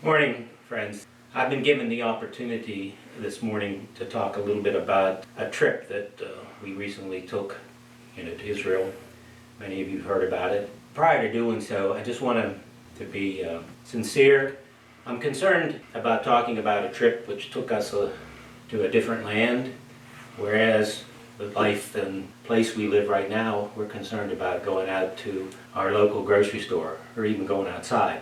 Morning, friends. I've been given the opportunity this morning to talk a little bit about a trip that we recently took to Israel. Many of you have heard about it. Prior to doing so, I just want to be sincere. I'm concerned about talking about a trip which took us to a different land, whereas the life and place we live right now, we're concerned about going out to our local grocery store or even going outside.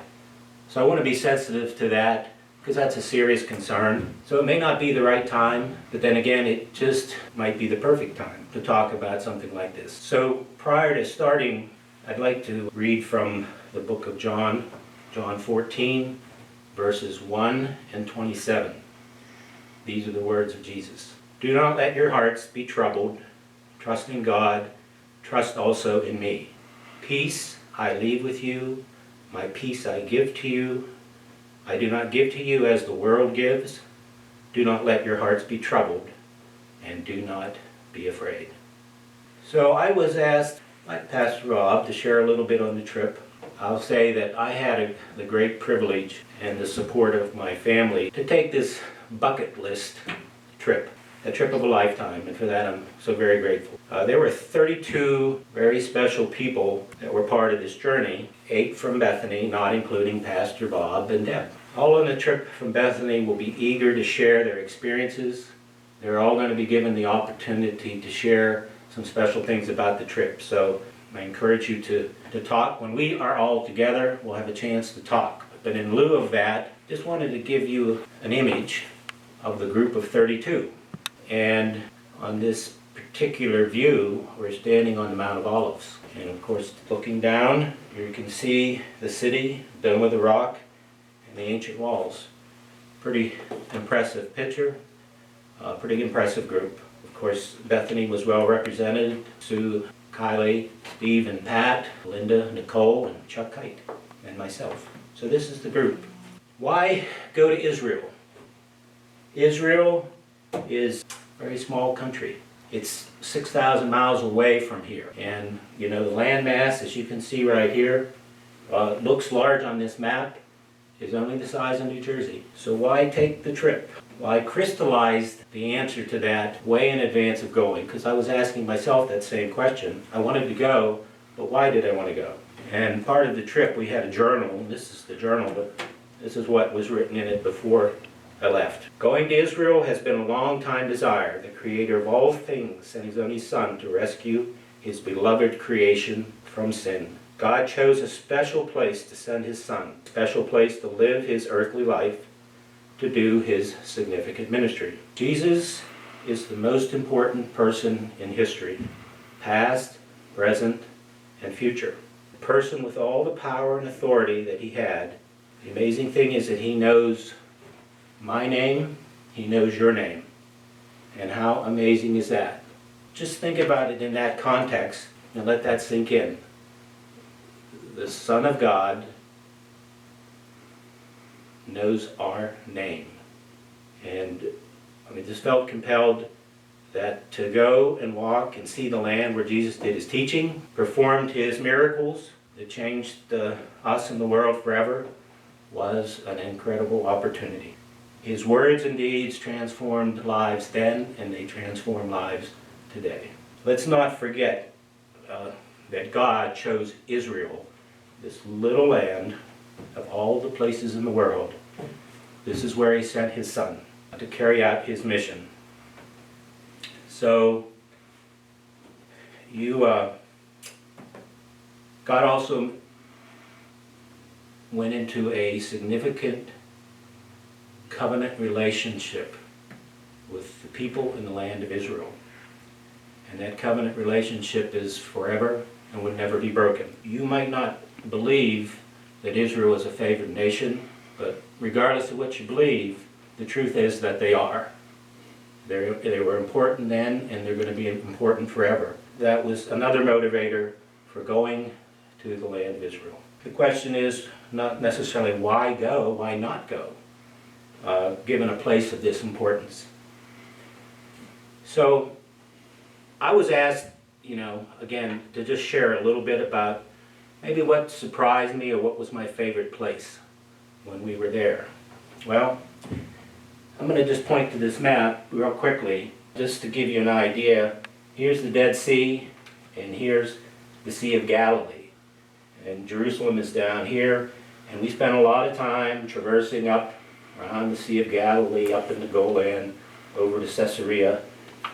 So I want to be sensitive to that because that's a serious concern. So it may not be the right time, but then again, it just might be the perfect time to talk about something like this. So prior to starting, I'd like to read from the book of John, John 14, verses 1 and 27. These are the words of Jesus. Do not let your hearts be troubled. Trust in God. Trust also in me. Peace I leave with you. My peace I give to you. I do not give to you as the world gives. Do not let your hearts be troubled, and do not be afraid. So I was asked by Pastor Rob to share a little bit on the trip. I'll say that I had the great privilege and the support of my family to take this bucket list trip, a trip of a lifetime, and for that I'm so very grateful. There were 32 very special people that were part of this journey, 8 from Bethany, not including Pastor Bob and Deb. All on the trip from Bethany will be eager to share their experiences. They're all going to be given the opportunity to share some special things about the trip. So I encourage you to talk. When we are all together, we'll have a chance to talk. But in lieu of that, just wanted to give you an image of the group of 32. And on this particular view, we're standing on the Mount of Olives. And of course, looking down, here you can see the city, Dome of the Rock, and the ancient walls. Pretty impressive picture, pretty impressive group. Of course, Bethany was well represented. Sue, Kylie, Steve and Pat, Linda, Nicole, and Chuck Kite, and myself. So this is the group. Why go to Israel? Israel is a very small country. It's 6,000 miles away from here. And the landmass, as you can see right here, looks large on this map, is only the size of New Jersey. So why take the trip? Well, I crystallized the answer to that way in advance of going, because I was asking myself that same question. I wanted to go, but why did I want to go? And part of the trip, we had a journal. This is the journal, but this is what was written in it before I left. Going to Israel has been a long time desire. The Creator of all things sent His only Son to rescue His beloved creation from sin. God chose a special place to send His Son, a special place to live His earthly life, to do His significant ministry. Jesus is the most important person in history, past, present, and future. The person with all the power and authority that He had. The amazing thing is that He knows my name, He knows your name. And how amazing is that? Just think about it in that context and let that sink in. The Son of God knows our name. And I just felt compelled that to go and walk and see the land where Jesus did His teaching, performed His miracles that changed us and the world forever, was an incredible opportunity. His words and deeds transformed lives then, and they transform lives today. Let's not forget that God chose Israel, this little land of all the places in the world. This is where He sent His Son to carry out His mission. So, God also went into a significant covenant relationship with the people in the land of Israel. And that covenant relationship is forever and would never be broken. You might not believe that Israel is a favored nation, but regardless of what you believe, the truth is that they are. They were important then, and they're going to be important forever. That was another motivator for going to the land of Israel. The question is not necessarily why go, why not go, given a place of this importance. So I was asked, again, to just share a little bit about maybe what surprised me or what was my favorite place when we were there? Well, I'm going to just point to this map real quickly, just to give you an idea. Here's the Dead Sea, and here's the Sea of Galilee. And Jerusalem is down here, and we spent a lot of time traversing up around the Sea of Galilee, up into Golan, over to Caesarea,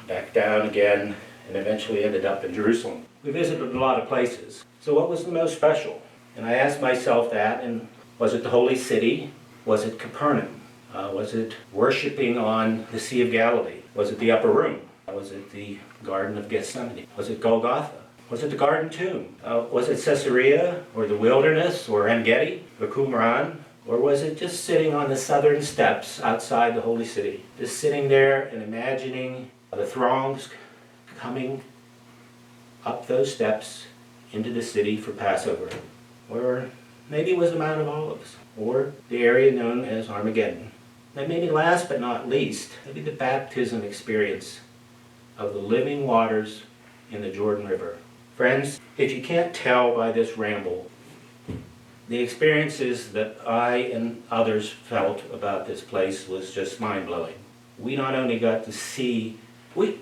back down again, and eventually ended up in Jerusalem. We visited a lot of places. So what was the most special? And I asked myself that, and was it the Holy City? Was it Capernaum? Was it worshiping on the Sea of Galilee? Was it the Upper Room? Was it the Garden of Gethsemane? Was it Golgotha? Was it the Garden Tomb? Was it Caesarea, or the wilderness, or En-Gedi, or Qumran? Or was it just sitting on the southern steps outside the Holy City? Just sitting there and imagining the throngs coming up those steps into the city for Passover. Or maybe it was the Mount of Olives, or the area known as Armageddon. And maybe last but not least, maybe the baptism experience of the living waters in the Jordan River. Friends, if you can't tell by this ramble, the experiences that I and others felt about this place was just mind-blowing. We not only got to see, I'm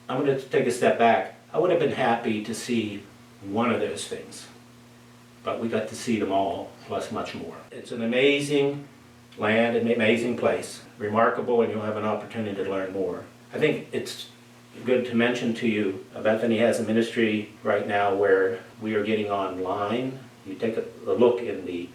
going to take a step back. I would have been happy to see one of those things, but we got to see them all, plus much more. It's an amazing land, an amazing place, remarkable, and you'll have an opportunity to learn more. I think it's good to mention to you, Bethany has a ministry right now where we are getting online. You take a look in the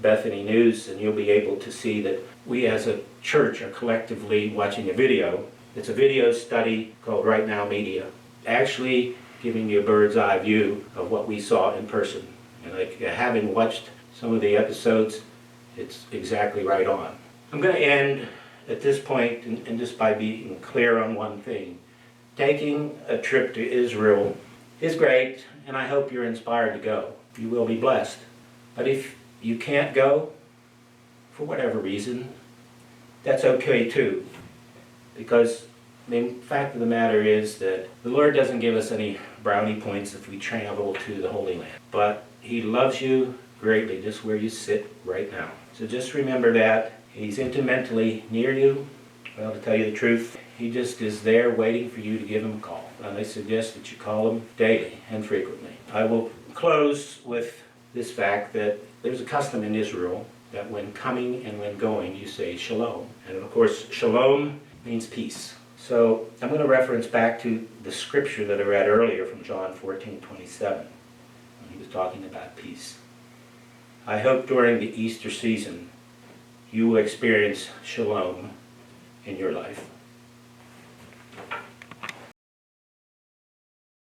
Bethany News and you'll be able to see that we as a church are collectively watching a video. It's a video study called Right Now Media, actually giving you a bird's eye view of what we saw in person. And having watched some of the episodes, it's exactly right on. I'm going to end at this point and just by being clear on one thing. Taking a trip to Israel is great, and I hope you're inspired to go. You will be blessed. But if you can't go, for whatever reason, that's okay too. Because the fact of the matter is that the Lord doesn't give us any brownie points if we travel to the Holy Land. But He loves you greatly just where you sit right now. So just remember that. He's intimately near you. Well, to tell you the truth, He just is there waiting for you to give Him a call. And I suggest that you call Him daily and frequently. I will close with this fact that there's a custom in Israel that when coming and when going you say shalom. And of course shalom means peace. So I'm going to reference back to the scripture that I read earlier from John 14:27 when He was talking about peace. I hope during the Easter season you will experience shalom in your life.